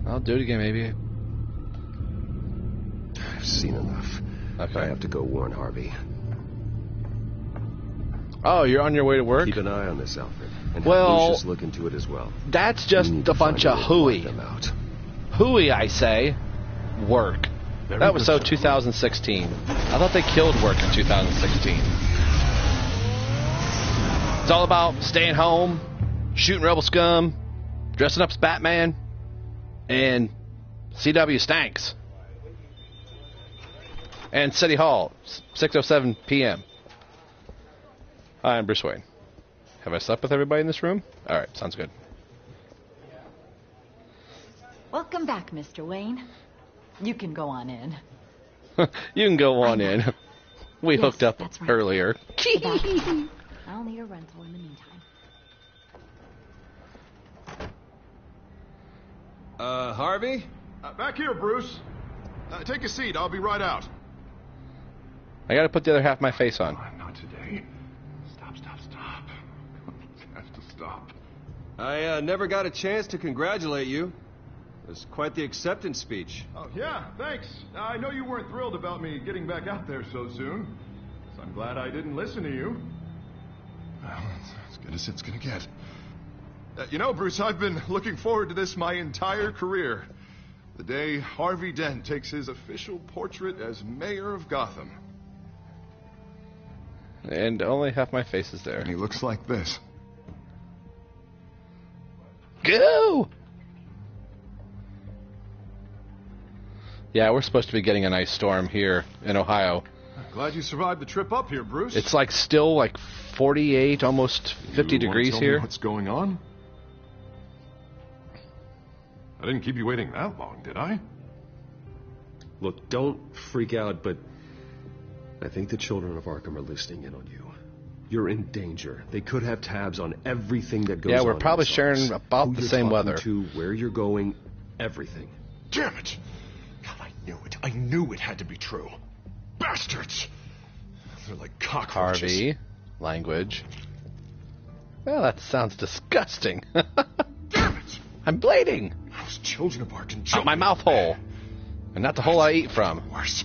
I'll do it again, maybe. I've seen enough. Okay. I have to go warn Harvey. Oh, you're on your way to work? Keep an eye on this outfit. And well, have Lucius look into it as well. That's just a bunch of hooey. Hooey, I say. Work. That was so 2016. I thought they killed work in 2016. It's all about staying home, shooting rebel scum, dressing up as Batman, and CW stanks. And City Hall, 6:07 p.m. Hi, I'm Bruce Wayne. Have I slept with everybody in this room? All right, sounds good. Welcome back, Mr. Wayne. You can go on in. You can go on in. We hooked up earlier. I'll need a rental in the meantime. Harvey? Back here, Bruce. Take a seat. I'll be right out. I gotta put the other half of my face on. Not today. Stop. I have to stop. I never got a chance to congratulate you. It was quite the acceptance speech. Oh, yeah, thanks. I know you weren't thrilled about me getting back out there so soon. So I'm glad I didn't listen to you. Well, it's as good as it's gonna get. You know, Bruce, I've been looking forward to this my entire career. The day Harvey Dent takes his official portrait as mayor of Gotham. And only half my face is there. And he looks like this. Go! Yeah, we're supposed to be getting an ice storm here in Ohio. Glad you survived the trip up here, Bruce. It's like still like 48, almost 50 degrees tell here. Me what's going on? I didn't keep you waiting that long, did I? Look, don't freak out, but I think the children of Arkham are listening in on you. You're in danger. They could have tabs on everything that goes on. Yeah, we're probably sharing about the same weather. To where you're going, everything. Damn it! God, I knew it. I knew it had to be true. Bastards! They're like cockroaches. Harvey, language. Well, that sounds disgusting. Damn it! I'm bleeding. Those children of Arkham. Out my mouth hole. And not the hole I eat from. Worse.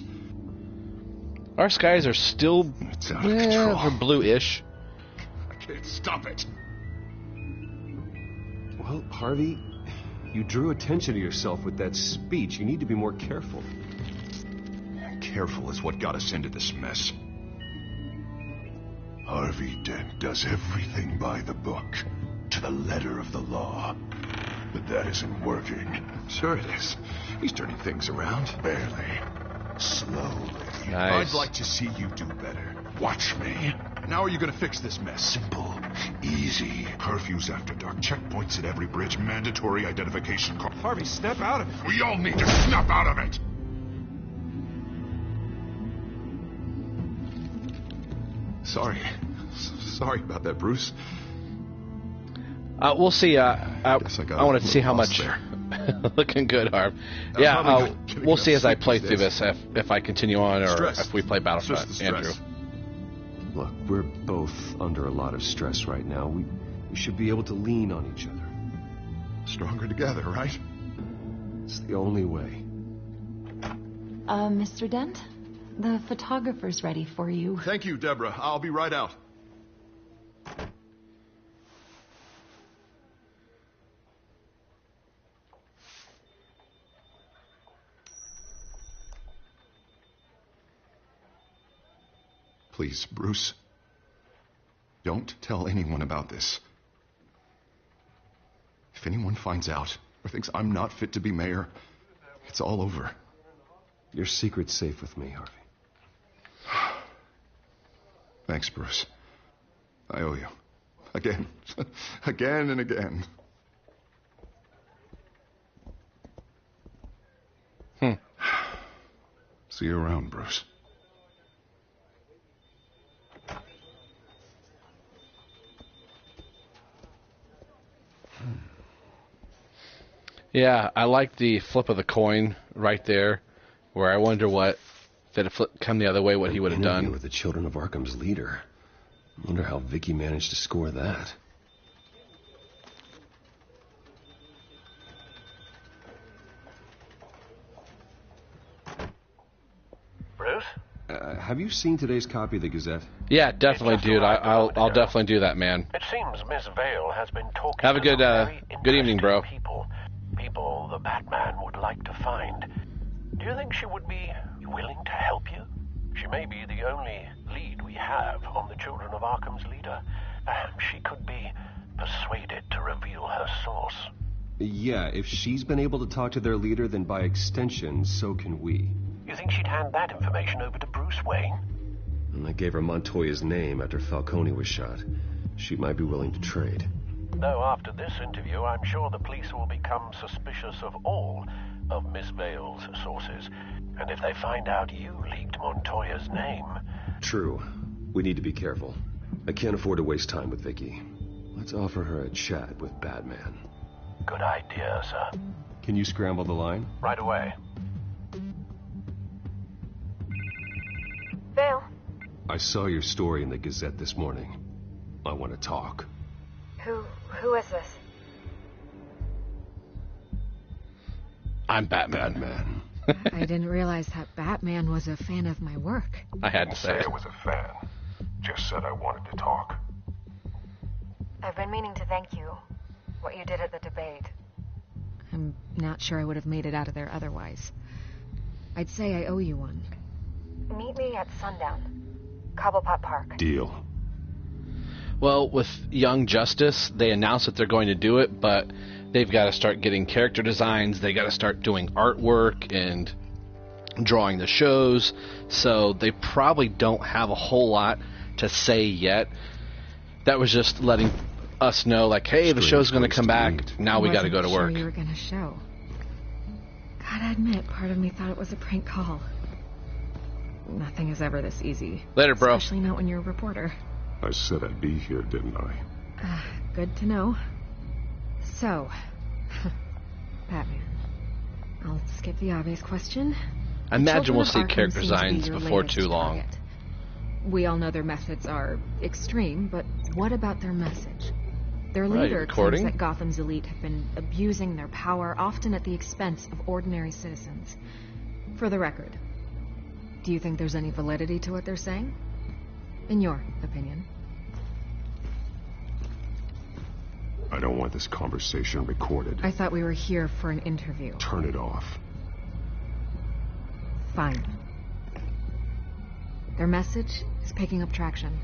Our skies are still it's out of control. They're blue-ish. I can't stop it. Well, Harvey, you drew attention to yourself with that speech. You need to be more careful. Careful is what got us into this mess. Harvey Dent does everything by the book, to the letter of the law. But that isn't working. Sure it is. He's turning things around. Barely. Slowly. Nice. I'd like to see you do better. Watch me. Now are you going to fix this mess? Simple. Easy. Curfews after dark. Checkpoints at every bridge. Mandatory identification card. Harvey, snap out of it. We all need to snap out of it. Sorry. Sorry about that, Bruce. We'll see. I wanted to see how much. Looking good, Harv. Yeah, we'll see as I play through this if I continue on or if we play Battlefront, Andrew. Look, we're both under a lot of stress right now. We should be able to lean on each other. Stronger together, right? It's the only way. Mr. Dent, the photographer's ready for you. Thank you, Deborah. I'll be right out. Please, Bruce, don't tell anyone about this. If anyone finds out or thinks I'm not fit to be mayor, it's all over. Your secret's safe with me, Harvey. Thanks, Bruce. I owe you. Again. Again and again. See you around, Bruce. Yeah, I like the flip of the coin right there, where I wonder what, if it had come the other way, what he would have done. With the Children of Arkham's leader. I wonder how Vicky managed to score that. Bruce? Have you seen today's copy of the Gazette? Yeah, definitely, dude. I'll definitely do that, man. It seems Miss Vale has been talking Have a good good evening, bro. People the Batman would like to find. Do you think she would be willing to help you? She may be the only lead we have on the Children of Arkham's leader. Perhaps she could be persuaded to reveal her source. Yeah, if she's been able to talk to their leader, then by extension, so can we. You think she'd hand that information over to Bruce Wayne? And I gave her Montoya's name after Falcone was shot. She might be willing to trade. Though after this interview, I'm sure the police will become suspicious of all of Miss Vale's sources. And if they find out you leaked Montoya's name... True. We need to be careful. I can't afford to waste time with Vicky. Let's offer her a chat with Batman. Good idea, sir. Can you scramble the line? Right away. Vale. I saw your story in the Gazette this morning. I want to talk. Who is this? I'm Batman. Batman. I didn't realize that Batman was a fan of my work. I had to say it. I was a fan. Just said I wanted to talk. I've been meaning to thank you. What you did at the debate. I'm not sure I would have made it out of there otherwise. I'd say I owe you one. Meet me at sundown. Cobblepot Park. Deal. Well, with Young Justice, they announced that they're going to do it, but they've got to start getting character designs. They got to start doing artwork and drawing the shows, so they probably don't have a whole lot to say yet. That was just letting us know, like, hey, the show's going to come back. Now we got to go to work. You were going to show. Gotta admit, part of me thought it was a prank call. Nothing is ever this easy. Later, bro. Especially not when you're a reporter. I said I'd be here, didn't I? Good to know. So, Batman. I'll skip the obvious question. I imagine we'll see character designs before too long. We all know their methods are extreme, but what about their message? Their leader claims that Gotham's elite have been abusing their power, often at the expense of ordinary citizens. For the record, do you think there's any validity to what they're saying? In your opinion? I don't want this conversation recorded. I thought we were here for an interview. Turn it off. Fine. Their message is picking up traction,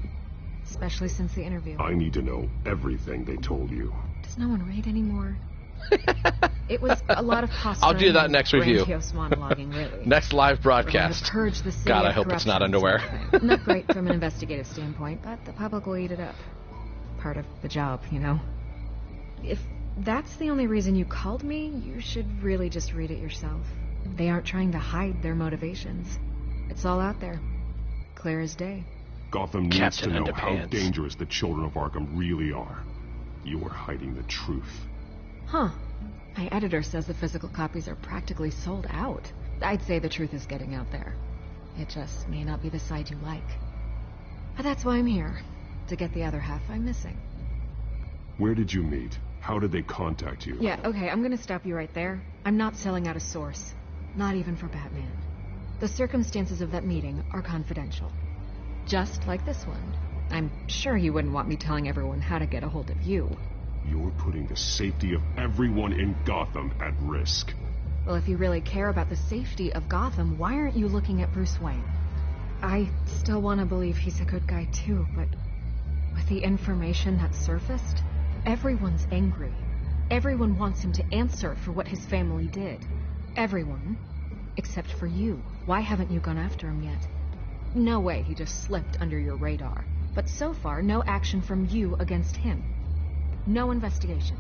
especially since the interview. I need to know everything they told you. Does no one read anymore? It was a lot of posturing. I'll do that next review. Monologuing, really. Next live broadcast. Purge the city God, I hope it's not underwear. Not great from an investigative standpoint, but the public will eat it up. Part of the job, you know? If that's the only reason you called me, you should really just read it yourself. They aren't trying to hide their motivations. It's all out there. Clear as day. Gotham needs to know how dangerous the children of Arkham really are. You are hiding the truth. Huh. My editor says the physical copies are practically sold out. I'd say the truth is getting out there. It just may not be the side you like. But that's why I'm here. To get the other half I'm missing. Where did you meet? How did they contact you? Yeah, okay, I'm gonna stop you right there. I'm not selling out a source. Not even for Batman. The circumstances of that meeting are confidential. Just like this one. I'm sure you wouldn't want me telling everyone how to get a hold of you. You're putting the safety of everyone in Gotham at risk. Well, if you really care about the safety of Gotham, why aren't you looking at Bruce Wayne? I still want to believe he's a good guy too, but with the information that surfaced, everyone's angry. Everyone wants him to answer for what his family did. Everyone, except for you. Why haven't you gone after him yet? No way he just slipped under your radar. But so far, no action from you against him. No investigation.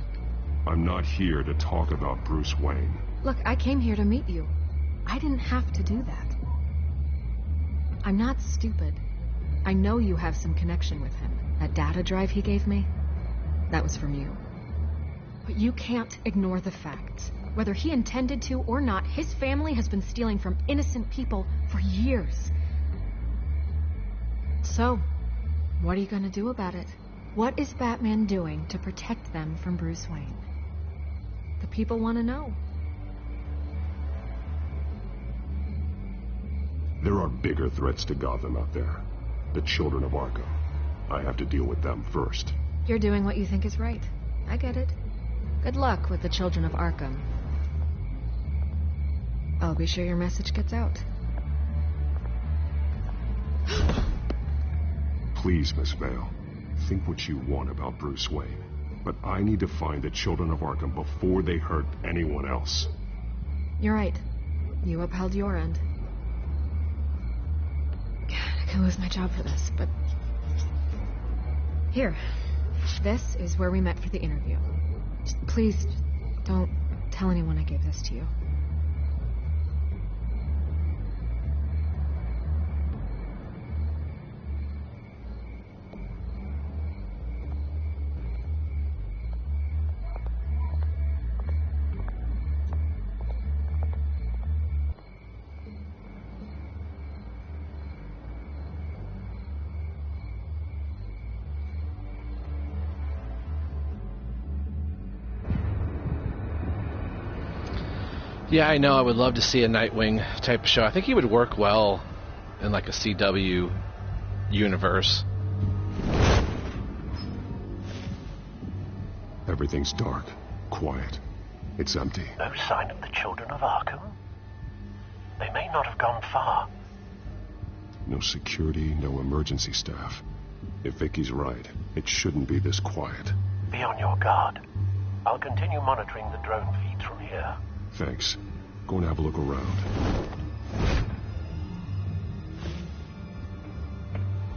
I'm not here to talk about Bruce Wayne. Look, I came here to meet you. I didn't have to do that. I'm not stupid. I know you have some connection with him. That data drive he gave me, that was from you. But you can't ignore the facts. Whether he intended to or not, his family has been stealing from innocent people for years. So, what are you going to do about it? What is Batman doing to protect them from Bruce Wayne? The people want to know. There are bigger threats to Gotham out there. The children of Arkham. I have to deal with them first. You're doing what you think is right. I get it. Good luck with the children of Arkham. I'll be sure your message gets out. Please, Miss Vale. Think what you want about Bruce Wayne. But I need to find the children of Arkham before they hurt anyone else. You're right. You upheld your end. God, I could lose my job for this, but... Here. This is where we met for the interview. Just please, don't tell anyone I gave this to you. Yeah, I know. I would love to see a Nightwing type of show. I think he would work well in like a CW universe. Everything's dark, quiet. It's empty. No sign of the children of Arkham? They may not have gone far. No security, no emergency staff. If Vicky's right, it shouldn't be this quiet. Be on your guard. I'll continue monitoring the drone feeds from here. Thanks. Go and have a look around.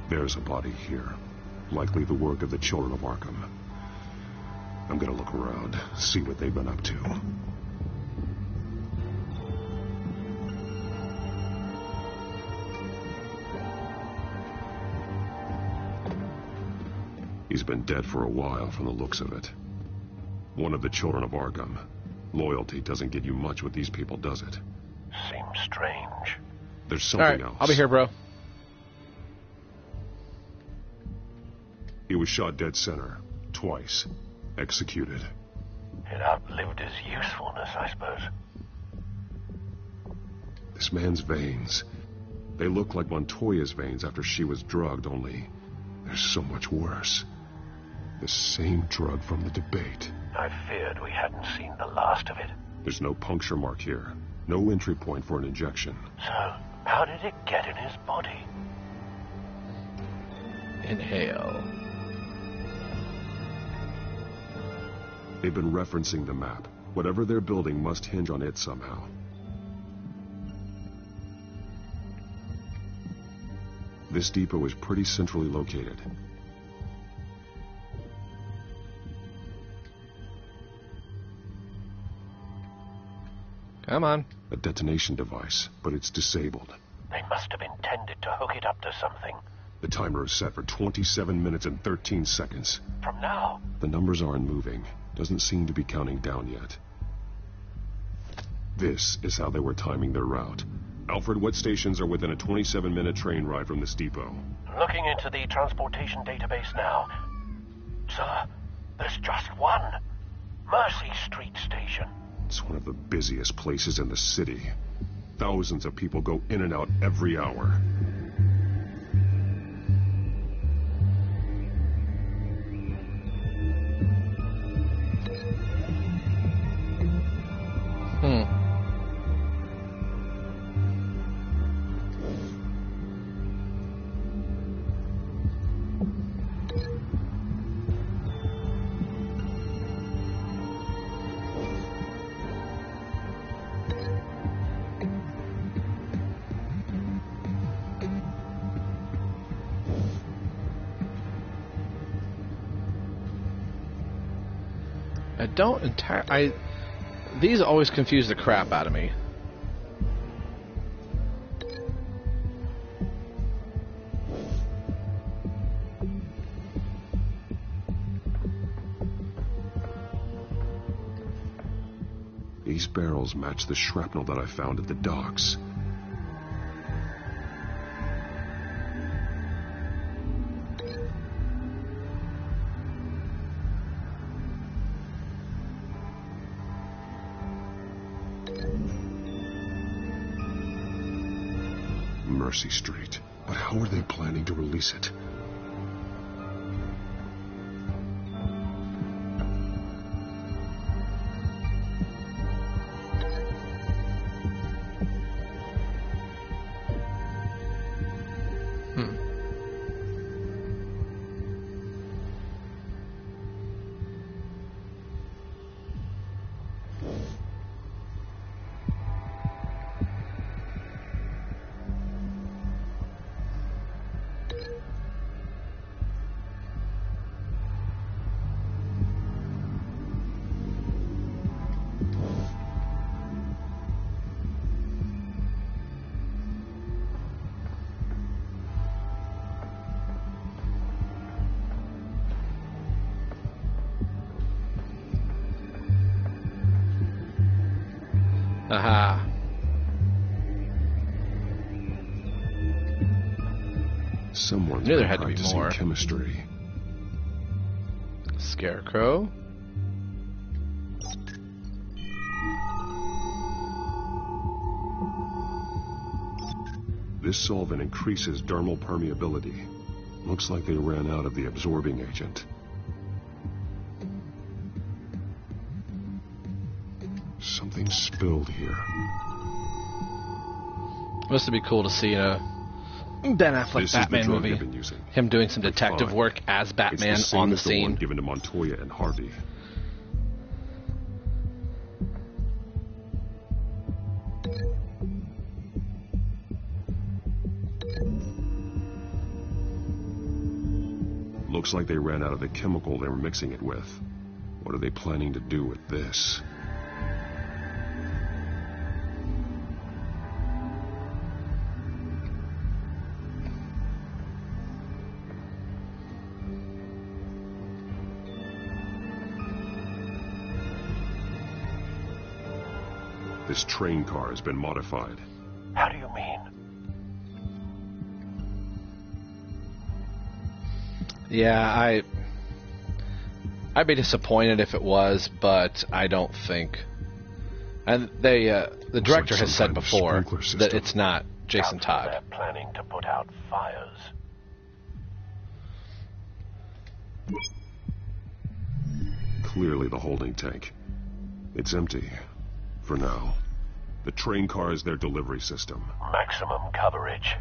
There's a body here. Likely the work of the children of Arkham. I'm gonna look around, see what they've been up to. He's been dead for a while from the looks of it. One of the children of Arkham. Loyalty doesn't get you much with these people, does it? Seems strange. There's something else. I'll be here, bro. He was shot dead center. Twice. Executed. It outlived his usefulness, I suppose. This man's veins. They look like Montoya's veins after she was drugged, only they're so much worse. The same drug from the debate. I feared we hadn't seen the last of it. There's no puncture mark here. No entry point for an injection. So, how did it get in his body? Inhale. They've been referencing the map. Whatever they're building must hinge on it somehow. This depot is pretty centrally located. Come on. A detonation device, but it's disabled. They must have intended to hook it up to something. The timer is set for 27 minutes and 13 seconds. From now? The numbers aren't moving. Doesn't seem to be counting down yet. This is how they were timing their route. Alfred, what stations are within a 27-minute train ride from this depot? Looking into the transportation database now. Sir, there's just one. Mercy Street Station. It's one of the busiest places in the city. Thousands of people go in and out every hour. These always confuse the crap out of me. These barrels match the shrapnel that I found at the docks. Mercy Street. But how are they planning to release it? Aha. Someone's Knew there been had to be practicing more. chemistry. Scarecrow. This solvent increases dermal permeability. Looks like they ran out of the absorbing agent. Something spilled here. Must be cool to see a Ben Affleck This Batman is the drug movie. they've been using. Him doing some detective Fine. work as Batman It's the same on the as the one scene. given to Montoya and Harvey. Looks like they ran out of the chemical they were mixing it with. What are they planning to do with this? This train car has been modified. How do you mean? Yeah, I'd be disappointed if it was, but I don't think. And the director has said before that it's not Jason Todd. They're planning to put out fires. Clearly the holding tank. It's empty. For now. The train car is their delivery system. Maximum coverage.